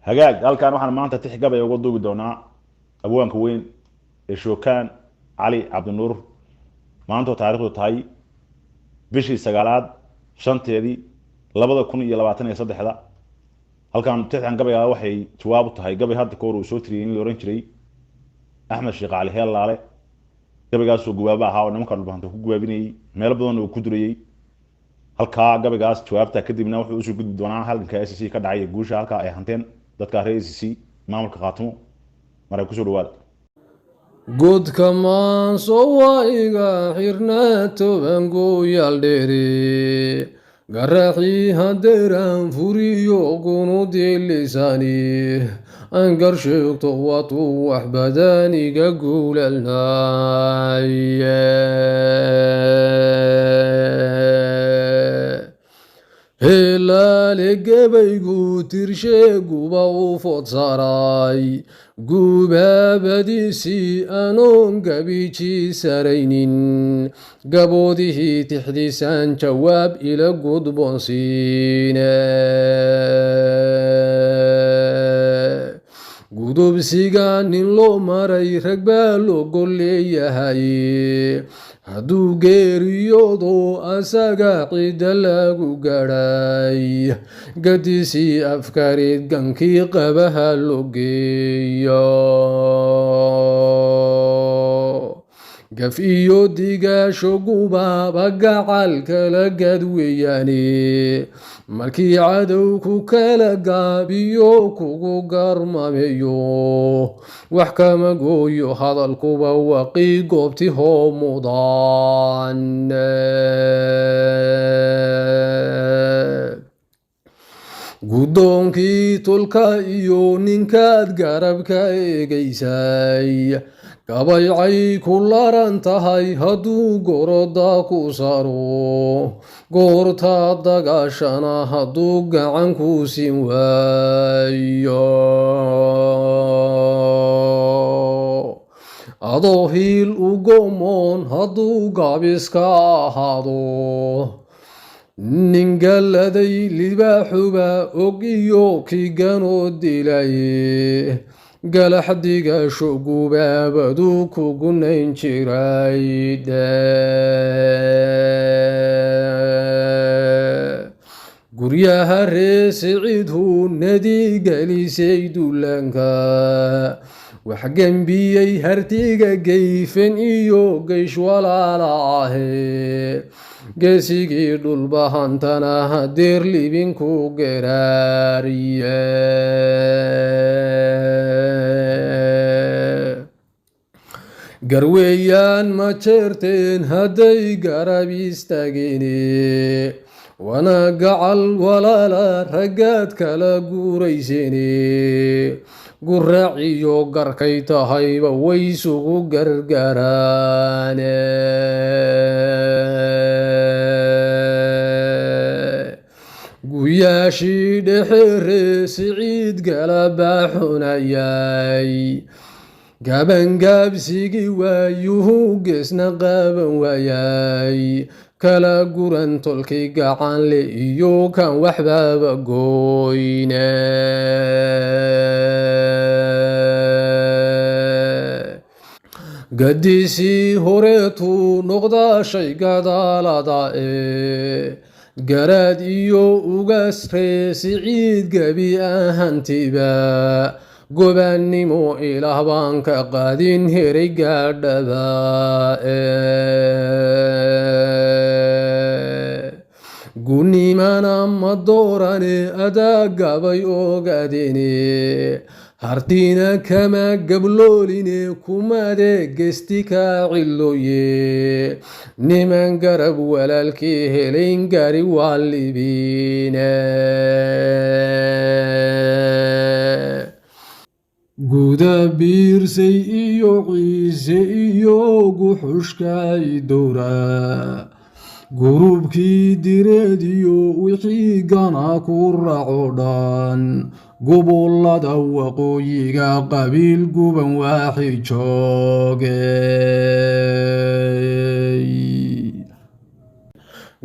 hagaag halkan waxaan maanta tix gabay uga duubi doonaa abwaanka weyn ee shookaan cali cabdinuur maanta oo taariikhdu tahay bishii sagaalaad shanteedii 2023 halkan tixan gabayga waxay jawaab u tahay gabay hadda koor uu soo tiriyay in la oran jiray axmed sheekh cali heelaale gabaygaas oo gubaaba ahaa oo nimanka dhulbaanta ku gubaabinayay meel badan oo ku durayay halka gabaygaas jawaabta kadibna wuxuu u soo gudbi doonaa halka SSC ka dhacay guusha halka ay hanteen dadka reer SSC maamulka qaatimo maray ku soo dhawaada godka maanso waa iga xirnaa tobango yaaldheere garaxii hadeeraan furiyo gunudii lisaani angar sheegto waatuu wax badan iga guulalnaaye helaale gabaygu tirsheeguba u food saaray gubaabadiisii anoon gabiji saraynin gaboodihii tixdiisaan jawaab ila gudboonsiine gudubsiga nin loo maray rag baa loo gol leeyahay hadduu geeriyoodo asaga cidda lagu gadhay gadisii afkareed gankii qabaha loo geeyo gaf iyo digaasho gubaaba gacal kala gad weeyaane markii cadow ku kala gaabiyo kugu garmameyo wax kama gooyo hadalkuba waqii goobti hoo mudan guddoonkii tulka iyo ninkaad garabka eegaysay gabaycay ku laran tahay hadduu goroda ku saro goorta dagaashana hadduu gacan ku siin waayo adoo hiil u gomoon hadduu gaabiska ahaado nin galladay libaaxuba og iyo kiganoo dilaye galaxdigaasho gubaabadu kugunayn jiray guryaha ree siciidhu nadigelisay duulaanka wax gembiyey hartiga geyfen iyo geysh walaala ahee geesigii dhulbahantana hadeer libinku geraariye garweeyaan ma jeerteen hadday garab istaageen wana gacal walaala raggaad kala guurayseene guraaciyo garkay tahayba way isugu gargaraane guyaashii dhexeere siciid galabaa xunayay gabangaabsigii waayuhu geesna qaaban waayay kala guran tolkii gacan le iyo kan waxbaba gooyne gadisii horeetuu noqdaa shay gadaalada garaad iyo ugaas ree siciid gebi ahantiba gobaannimo ilaah baan ka qaadin heray gaadhaba gunimana ma doorane adaa gabay ogaadene hartiina kama gablooline kumade gesti kaa cilooye niman garab walaalkii helayn gari waa libiine guda biirsay iyo ciise iyo guxushkay dowra gurubkii direed iyo wixii gana ku raaco dhan gobollada waqooyiga qabiil guban waaxi joogay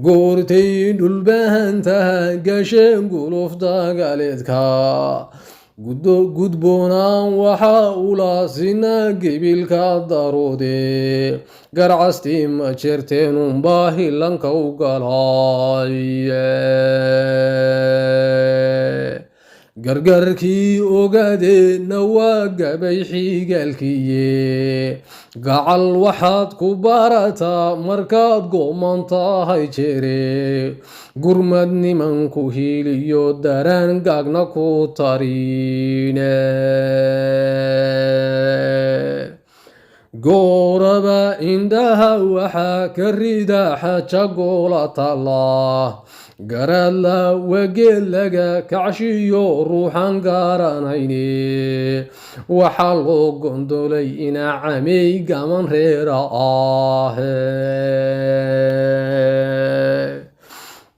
goortay dhulbahantaha gasheen guluf dagaaleedka gudboonaan waxaa ula sinaa gebilka daroode garcastii ma jeerteenunbaa hilanka u galay gargarkii ogaadeenna waa gabay xigaalkiye gacal waxaad ku barataa markaad gooman tahay jeere gurmad nimanku hiiliyo daraan gaagna ku tarine gooraba indhaha waxaa ka rida xaja goola tala garadla wageel laga kacshiyo ruuxan garanayne waxaa loo gondolay inaa camey gaman reera ahe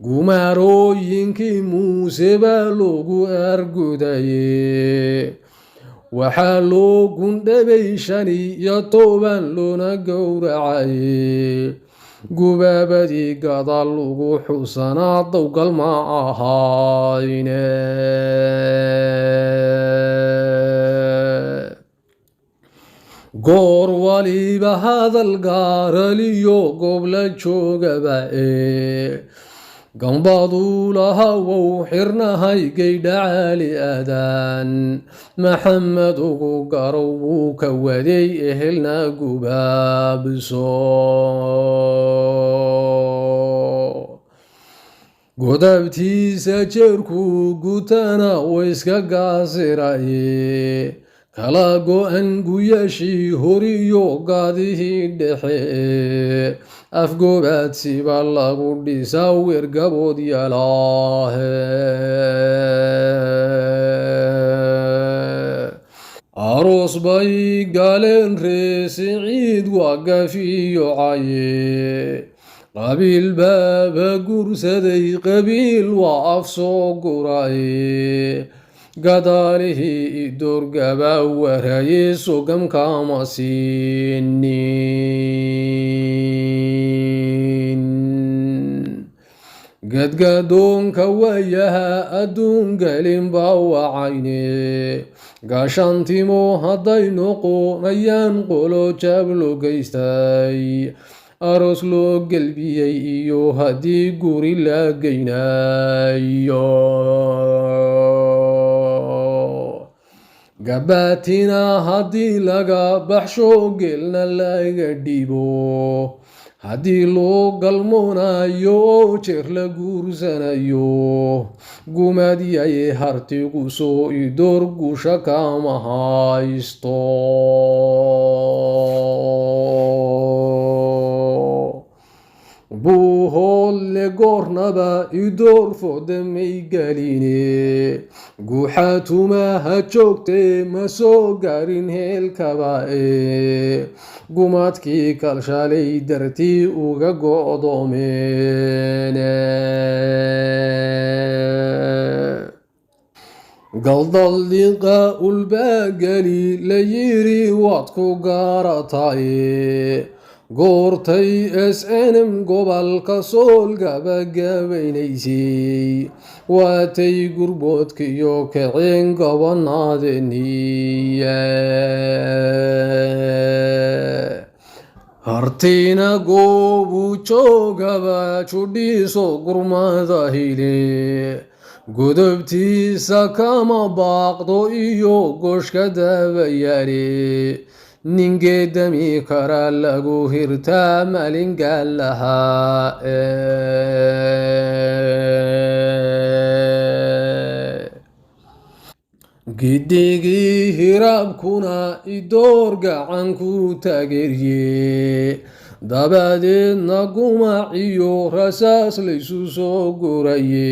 gumaarooyinkii muuse baa loogu argudaye waxaa loo gundhabay 15 loona gowracaye gubaabadii gadaal ugu xusanaa dowgal ma ahayne goor waliba hadal gaaraliyo gobla joogaba gambaduu lahaa wou xirnahay gaydhacaali aadaan maxamed ugu garow wuu ka waday ehelna gubaabso godabtiisa jeerkuu gutana wayska gaasiraye kala go-an guyashii horiyo gaadihii dhexe afgobaadsiba lagu dhisaa weergabood yalaahe aroos bay galeen reesi ciid waa gafiyo caye qabiil baaba gursaday qabiil waa af soo guraye gadaalihii idoorgaba waraye sogamkama siinin gadgadoonka waayaha adduun galinba wacayne gaashantimo hadday noqonayaan qolo jaab loo geystay aroos loo gelbiyey iyo haddii guri la geynayo gabaatina haddii laga baxsho geelna laga dhibo haddii loo galmoonayo oo jeer la guursanayo gumaadyaye hartigu soo idoor guusha kama haysto buuhoodle goornaba idoor foodamay galine guuxaatuma ha joogtee ma soo gaarin heelkaba gumaadkii kalshalay dartii uga go'doomeen galdaldiqa ulbaagali la yiri waad ku gaarataye goortay snm gobolka sool gabagabaynaysay waatay gurboodkiyo kaceen gobanaadeniye hartiina goobu joogaba judhiiso gurmada hile godobtiisa kama baaqdo iyo goshka dabayaale ningeedami kara lagu hirtaa malingal lahaa gidigii hiraabkuna idoor gacanku taageerye dabadeedna gumac iyo rasaas laysu soo guraye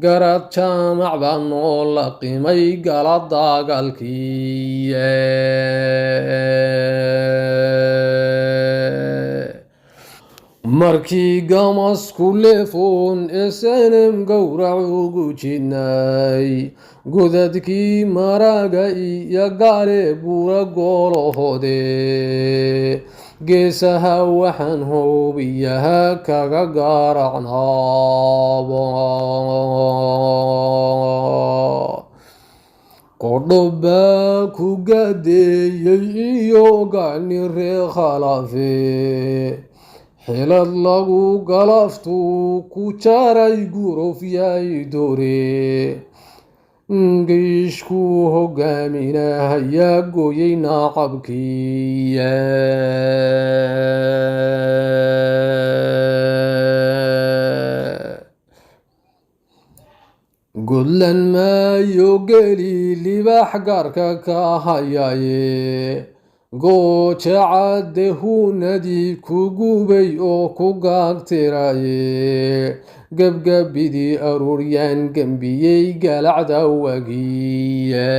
garad jaamac baa noo la qimay gala dagaalkiye markii gamasku leefoon snm gowrac ugu jidnay godadkii maraga iyo gaale buura goolahode geesaha waxaan hoobiyaha kaga gaaracnaaba qodhobbaa ku gaadeeyey iyo gacni ree khalafe xilad lagu galaftuu ku jaray gurufyay dore geeshku hogaaminahayaa gooyey naaqabkiya godlan maayo geli libax gaarka ka hayaye gooja cadde hunadii ku gubay oo ku gaagtiraye gabgabidii aruuryaan gembiyey galacda wagiya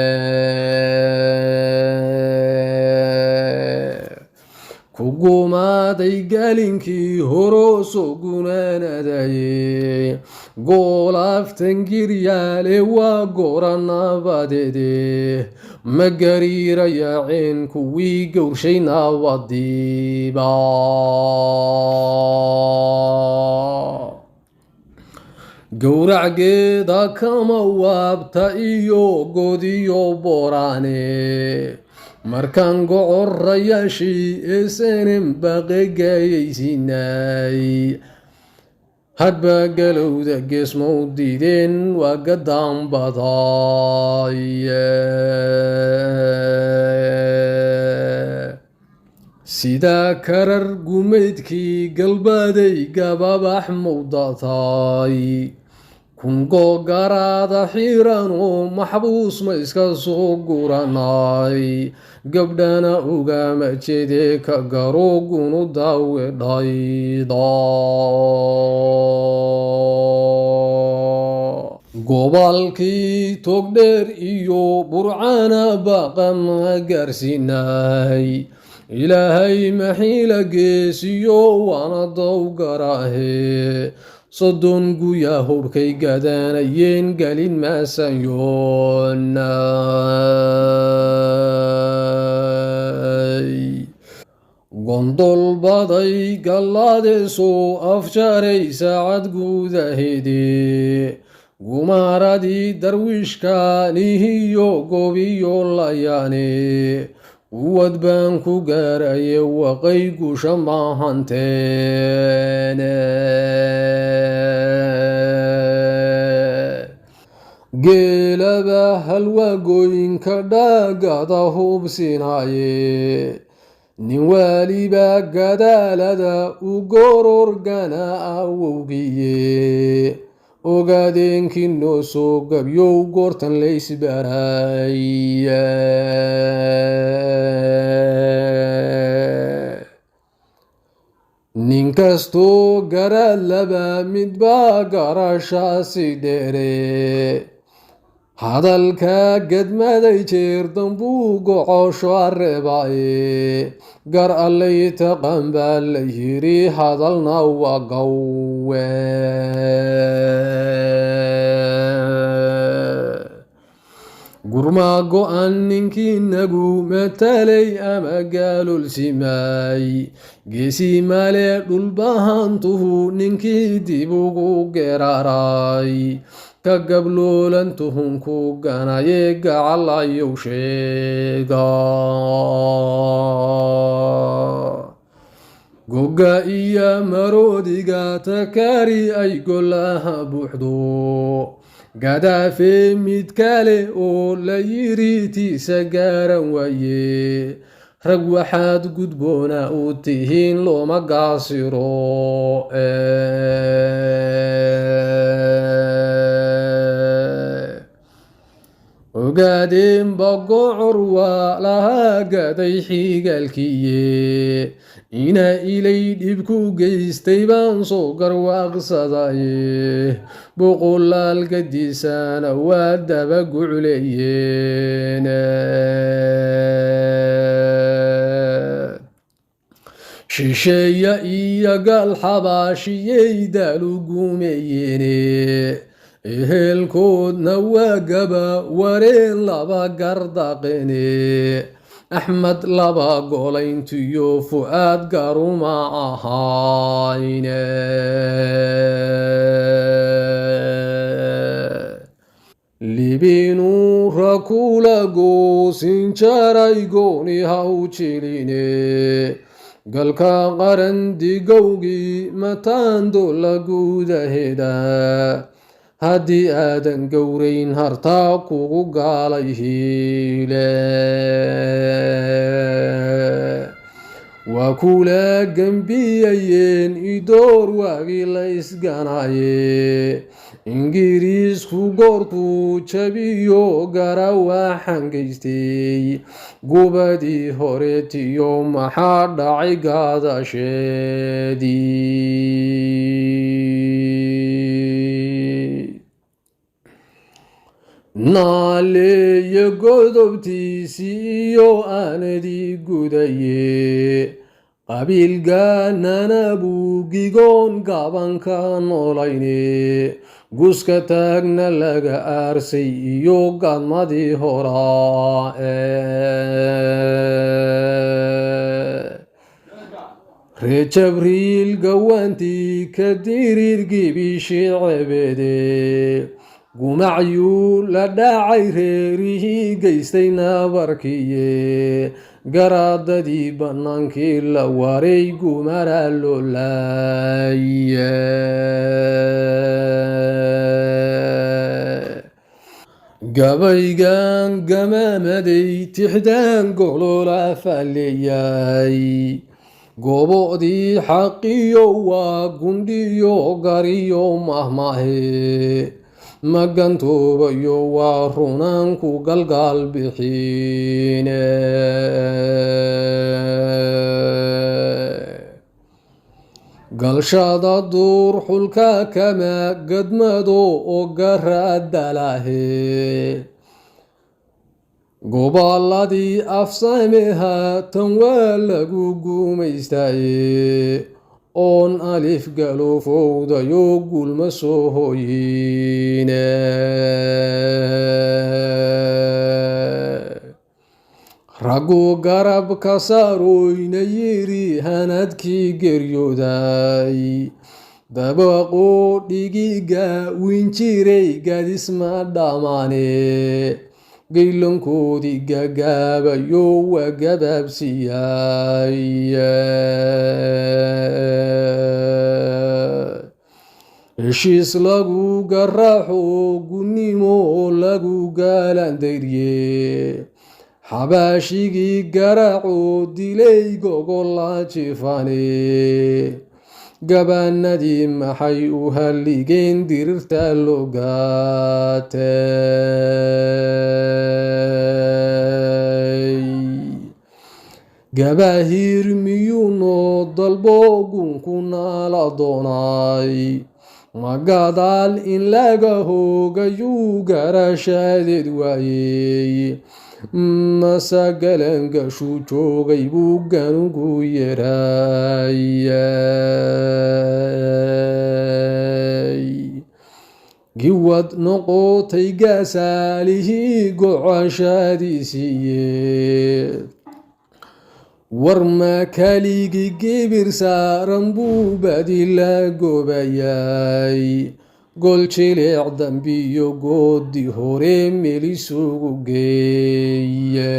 ku gumaaday galinkii horoo soo gunaanadaye goolaftan giryaale waa goora nabadeede ma gariirayaceen kuwii gowrshay nabadiiba gowracgeeda kama waabta iyo godiyo boraane markaan gocorayaashii eesanen baqegayaysinay hadba galowda geesmow diideen waa gaddaan baday sidaa karar gumaydkii galbaaday gababax mowdatay kungoo garaada xiiranoo maxbuus ma iska soo guranay gabdhana ugama jeede ka garo gunu daawedhayda gobolkii togdheer iyo burcana baqa ma gaarsinay ilaahay maxiila geesiyo waana dow garahe soddon guya hubkay gadanayeen galin maasanyoonay gondol baday galladeesoo afjaray saacad guudahede gumaaradii darwiishkaanihiyo gobiyo layaane uwad baan ku gaaraye waqay guusha maahanteene geelaba halwaagooyinka dhaagada hubsinaye nin waaliba gadaalada u gororgana awowgiye ogaadeenkii noo soo gabyow goortan laysbaraya nin kastoo garaad laba midbaa garashaasi dheere hadalka gadmaday jeer dambuu gocosho areebaye gar allay taqan baa la yiri hadalna waa gawe gurmaa go-an ninkii nagu matalay ama gaalolsimay geesi male dhulbahantuhu ninkii dib ugu geraray ka gabloolantuhunku ganaye gacalayow sheega goga iyo maroodiga takari ay golaha buuxdo gadaafe mid kale oo la yiri tiisa gaaran waaye rag waxaad gudboona u tihiin looma gaasiro ogaadeen bagocor waa lahaa gaday xigaalkiye ina ilay dhib ku geystay baan soo garwaaqsadaye boqolaal gadiisana waa daba gucleeyeen shisheeya iyo gaal xabaashiyey daalu gumeyeene ehelkoodna waa gaba wareen laba gardaqene axmed laba golayntiyo fu'aad garuma ahayne libinuu rakula goosin jaray gooni haw jiline galka qaran digowgii mataando la guudaheda haddii aadan gowrayn hartaa kugu gaalay hiile waa kula gembiyayeen idoor waagii la isganaye ingiriisku goortuu jabiyo garawaxan geystay gubadii horeetiyo maxaa dhacay gaadasheedii naaleeye godobtiisii iyo aanadii gudaye qabiilgaanana buugigoon gabanka noolayne guska taagna laga aarsay iyo gadmadii horaa ree jabriil gawaantii ka diriir gibishii cebeede gumacyuu la dhacay reerihii geystay nabarkiye garaadadii bannaankii la waray gumara loo laaye gabaygan gamaamaday tixdaan golola falleeyay goobodii xaqiyo waa gundhiyo gariyo mahmahe magantoobayo waa runaanku galgaal bixiine galshada duur xulka kama gadmado oo garaadalahe gobolladii afsameha tan waa lagu gumaystaye oon alif galofowdayo gulma soo hoyine raggu garab ka saaroyna yiri hanadkii geryooday dabaqoo dhigiga winjiray gadisma dhammaane geylankoodii gagaabayo waa gabaabsiyay heshiis lagu garaaxo gunnimo lagu gaalandayrye xabaashigii garaaco dilay gogolla jifane gabaanadii maxay u halligeen dirirta logaatay gabaahir miyuu noo dalbo gunku naala doonay magadaal in laga hoogayuu garashaadeed waayey masagalangashu joogay buu ganugu yeerayay giwad noqotay gaasaalihii gocashadiisiiye war makaligii gibir saaran buu badi la goobayay gol jilic dambiyo goodi hore meelisugu geeye